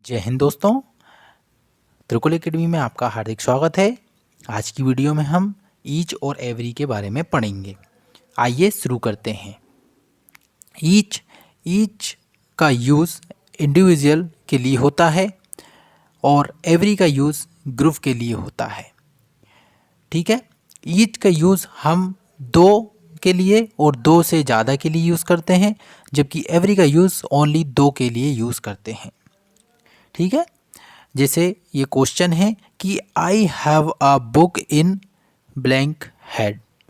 जय हिंद दोस्तों। त्रिकुल एकेडमी में आपका हार्दिक स्वागत है। आज की वीडियो में हम ईच और एवरी के बारे में पढ़ेंगे। आइए शुरू करते हैं। ईच का यूज़ इंडिविजुअल के लिए होता है और एवरी का यूज़ ग्रुप के लिए होता है। ठीक है। ईच का यूज़ हम दो के लिए और दो से ज़्यादा के लिए यूज़ करते हैं, जबकि एवरी का यूज़ ओनली दो के लिए यूज़ करते हैं। ठीक है। जैसे ये क्वेश्चन है कि I have a book in blank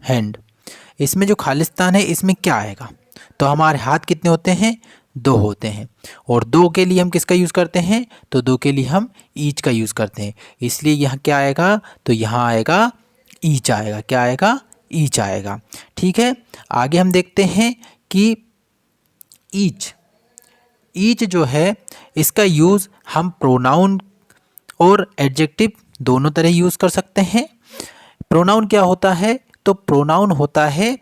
hand. इसमें जो खालिस्तान है इसमें क्या आएगा? तो हमारे हाथ कितने होते हैं? दो होते हैं। और दो के लिए हम किसका यूज़ करते हैं? तो दो के लिए हम ईच का यूज़ करते हैं। इसलिए यहाँ क्या आएगा? तो यहाँ आएगा ईच आएगा। क्या आएगा? ईच आएगा। ठीक है। आगे हम देखते हैं कि ईच जो है इसका यूज़ हम प्रोनाउन और एडजेक्टिव दोनों तरह यूज़ कर सकते हैं। प्रोनाउन क्या होता है? तो प्रोनाउन होता है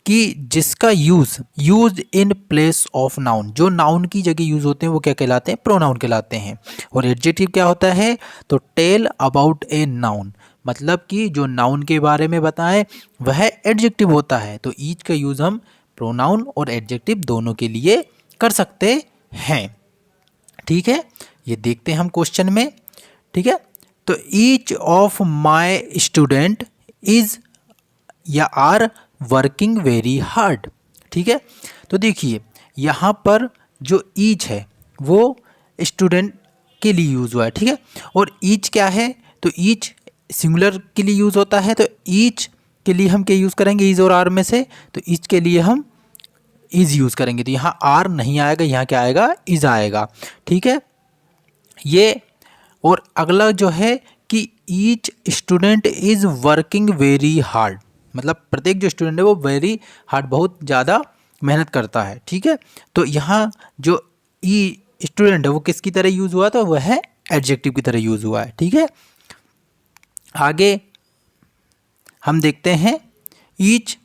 कि जिसका use in place of noun, जो नाउन की जगह यूज़ होते हैं वो क्या कहलाते हैं? प्रोनाउन कहलाते हैं। और एडजेक्टिव क्या होता है? तो टेल अबाउट ए नाउन, मतलब कि जो नाउन के बारे में बताएं वह एडजेक्टिव होता है। तो ईच का यूज़ हम प्रोनाउन और एडजेक्टिव दोनों के लिए कर सकते हैं। ठीक है। ये देखते हैं हम क्वेश्चन में। ठीक है। तो each of my student is या आर वर्किंग वेरी हार्ड। ठीक है। तो देखिए यहाँ पर जो ईच है वो स्टूडेंट के लिए यूज़ हुआ है। ठीक है। और ईच क्या है? तो ईच सिंगुलर के लिए यूज़ होता है। तो ईच के लिए हम क्या यूज़ करेंगे? इज और आर में से। तो ईच के लिए हम इज यूज़ करेंगे। तो यहाँ आर नहीं आएगा, यहाँ क्या आएगा? इज आएगा। ठीक है। ये और अगला जो है कि each student is working very hard, मतलब प्रत्येक जो स्टूडेंट है वो वेरी हार्ड, बहुत ज़्यादा मेहनत करता है। ठीक है। तो यहाँ जो ई स्टूडेंट है वो किसकी तरह यूज़ हुआ? तो वह है एडजेक्टिव की तरह यूज़ हुआ है। ठीक है। आगे हम देखते हैं ईच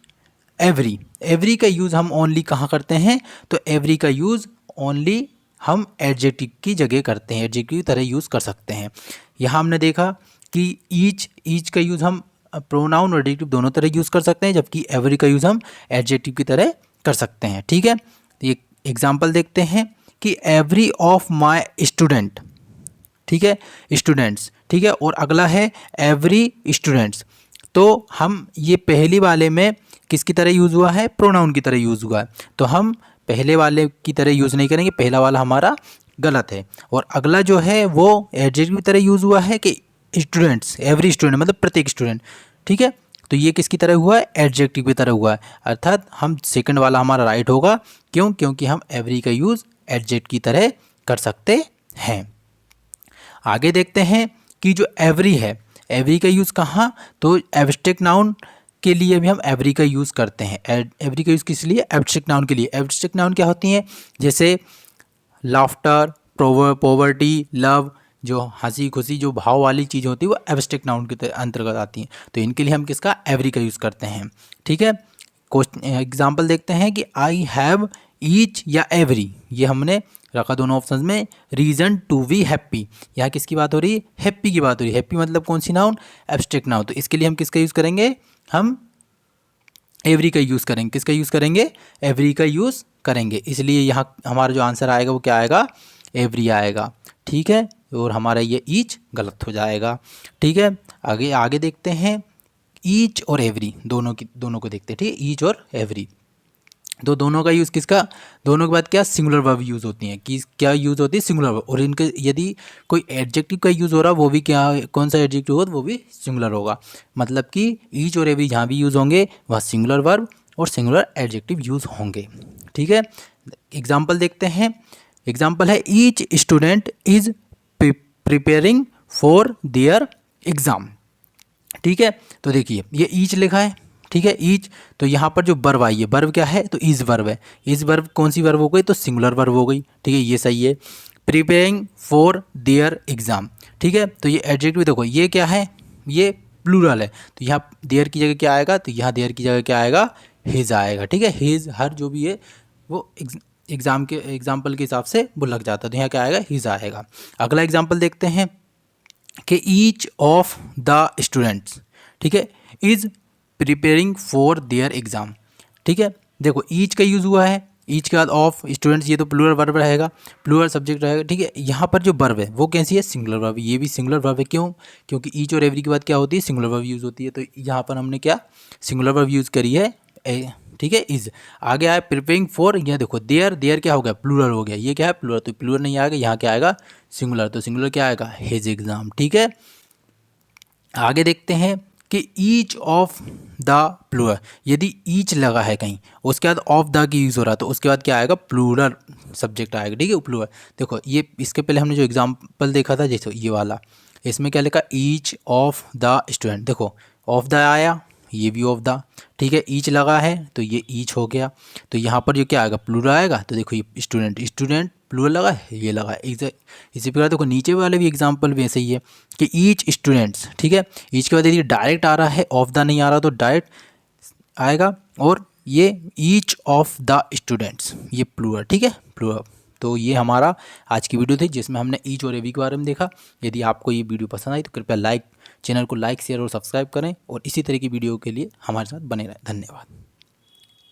एवरी का यूज़ हम ओनली कहाँ करते हैं? तो एवरी का यूज़ ओनली हम एडजेक्टिव की जगह करते हैं, एडजेक्टिव की तरह यूज़ कर सकते हैं। यहाँ हमने देखा कि ईच का यूज़ हम प्रोनाउन और एडजेक्टिव दोनों तरह यूज़ कर सकते हैं, जबकि एवरी का यूज़ हम एडजेक्टिव की तरह कर सकते हैं। ठीक है। तो ये एग्जाम्पल देखते हैं कि एवरी ऑफ माई स्टूडेंट। ठीक है। स्टूडेंट्स। ठीक है। और अगला है एवरी स्टूडेंट्स। तो हम ये पहली वाले में किसकी तरह यूज़ हुआ है? प्रोनाउन की तरह यूज़ हुआ है। तो हम पहले वाले की तरह यूज़ नहीं करेंगे, पहला वाला हमारा गलत है। और अगला जो है वो एडजेक्टिव की तरह यूज़ हुआ है कि स्टूडेंट्स, एवरी स्टूडेंट मतलब प्रत्येक स्टूडेंट। ठीक है। तो ये किसकी तरह हुआ है? एडजेक्टिव की तरह हुआ है। अर्थात हम सेकंड वाला हमारा राइट होगा। क्यों? क्योंकि हम एवरी का यूज़ एडजेक्टिव की तरह कर सकते हैं। आगे देखते हैं कि जो एवरी है, एवरी का यूज़ कहाँ? तो एब्स्ट्रैक्ट नाउन के लिए भी हम एवरी का यूज़ करते हैं। एवरी का यूज़ किस लिए? एब्स्ट्रैक्ट नाउन के लिए। एब्स्ट्रैक्ट नाउन क्या होती हैं? जैसे लाफ्टर, पॉवर्टी, लव, जो हंसी खुशी जो भाव वाली चीज़ होती है वो एब्स्ट्रैक्ट नाउन के अंतर्गत आती हैं। तो इनके लिए हम किसका? एवरी का यूज़ करते हैं। ठीक है। क्वेश्चन एग्जाम्पल देखते हैं कि आई हैव ईच या एवरी, ये हमने रखा दोनों ऑप्शंस में। रीज़न टू बी हैप्पी, यहाँ किसकी बात हो रही है? हैप्पी की बात हो रही है। हैप्पी मतलब कौन सी नाउन? Abstract noun. तो इसके लिए हम किसका यूज़ करेंगे? हम एवरी का यूज़ करेंगे। किसका यूज़ करेंगे? एवरी का यूज़ करेंगे। इसलिए यहाँ हमारा जो आंसर आएगा वो क्या आएगा? एवरी आएगा। ठीक है। और हमारा ये ईच गलत हो जाएगा। ठीक है। आगे आगे देखते हैं ईच और एवरी दोनों को देखते हैं। ठीक है। ईच और एवरी, तो दोनों का यूज़ किसका? दोनों के बाद क्या? सिंगुलर वर्ब यूज़ होती हैं। कि क्या यूज़ होती है? Singular verb. और इनके यदि कोई एडजेक्टिव का यूज़ हो रहा वो भी क्या, कौन सा एडजेक्टिव होगा? वो भी सिंगुलर होगा। मतलब कि ईच और एवरी जहाँ भी यूज़ होंगे वहाँ सिंगुलर वर्ब और सिंगुलर एडजेक्टिव यूज़ होंगे। ठीक है। एग्जाम्पल देखते हैं। एग्जाम्पल है each student is preparing for their exam. ठीक है। तो देखिए ये ईच लिखा है। ठीक है। ईच, तो यहाँ पर जो वर्ब आई है, वर्ब क्या है? तो इज वर्ब है। इज वर्ब कौन सी वर्ब हो गई? तो सिंगुलर वर्ब हो गई। ठीक है। ये सही है। Preparing for their exam. ठीक है। तो ये एडजेक्टिव देखो, ये क्या है? ये प्लूरल है। तो यहाँ देयर की जगह क्या आएगा? तो यहाँ देयर की जगह क्या आएगा? हिज आएगा। ठीक है। हिज, हर जो भी है वो एग्जाम्पल के हिसाब से वो लग जाता है। तो यहाँ क्या आएगा, हिज आएगा। अगला एग्जाम्पल देखते हैं कि ईच ऑफ द स्टूडेंट्स, ठीक है, is preparing for their exam. ठीक है, देखो ईच का यूज़ हुआ है, ईच के बाद ऑफ स्टूडेंट्स, ये तो प्लूरल वर्ब रहेगा, प्लूरल सब्जेक्ट रहेगा। ठीक है, यहाँ पर जो वर्ब है वो कैसी है, सिंगुलर वर्ब। ये भी सिंगुलर वर्ब है, क्यों, क्योंकि ईच और एवरी के बाद क्या होती है, सिंगुलर वर्ब यूज़ होती है। तो यहाँ पर हमने क्या सिंगुलर वर्ब यूज़ करी है, ठीक है, इज। आगे आया प्रिपेयरिंग फॉर, ये देखो देयर, देयर क्या हो गया, प्लूरल हो गया, ये क्या है, प्लूरल, तो प्लूरल नहीं आएगा, यहाँ क्या आएगा, सिंगुलर, तो सिंगुलर क्या आएगा, हिज एग्ज़ाम। ठीक है, आगे देखते हैं कि ईच ऑफ द प्लूरल, यदि ईच लगा है कहीं, उसके बाद ऑफ द की यूज़ हो रहा है, तो उसके बाद क्या आएगा, प्लूरल सब्जेक्ट आएगा। ठीक है, प्लूरल। देखो ये इसके पहले हमने जो एग्जांपल देखा था, जैसे ये वाला, इसमें क्या लिखा, ईच ऑफ द स्टूडेंट, देखो ऑफ द आया, ये भी ऑफ द। ठीक है, ईच लगा है तो ये ईच हो गया, तो यहाँ पर जो क्या आएगा, प्लूरल आएगा। तो देखो ये स्टूडेंट, स्टूडेंट प्लूरल लगा है, ये लगा है। इसी प्रकार देखो नीचे वाले भी एग्जाम्पल भी ऐसे ही है कि ईच स्टूडेंट्स। ठीक है, ईच के बाद यदि डायरेक्ट आ रहा है, ऑफ द नहीं आ रहा तो डायरेक्ट आएगा, और ये ईच ऑफ द स्टूडेंट्स, ये प्लूरल। ठीक है, प्लूरल। तो ये हमारा आज की वीडियो थी, जिसमें हमने ईच और एवी के बारे में देखा। यदि आपको ये वीडियो पसंद आई तो कृपया चैनल को लाइक, शेयर और सब्सक्राइब करें, और इसी तरह की वीडियो के लिए हमारे साथ बने रहें। धन्यवाद।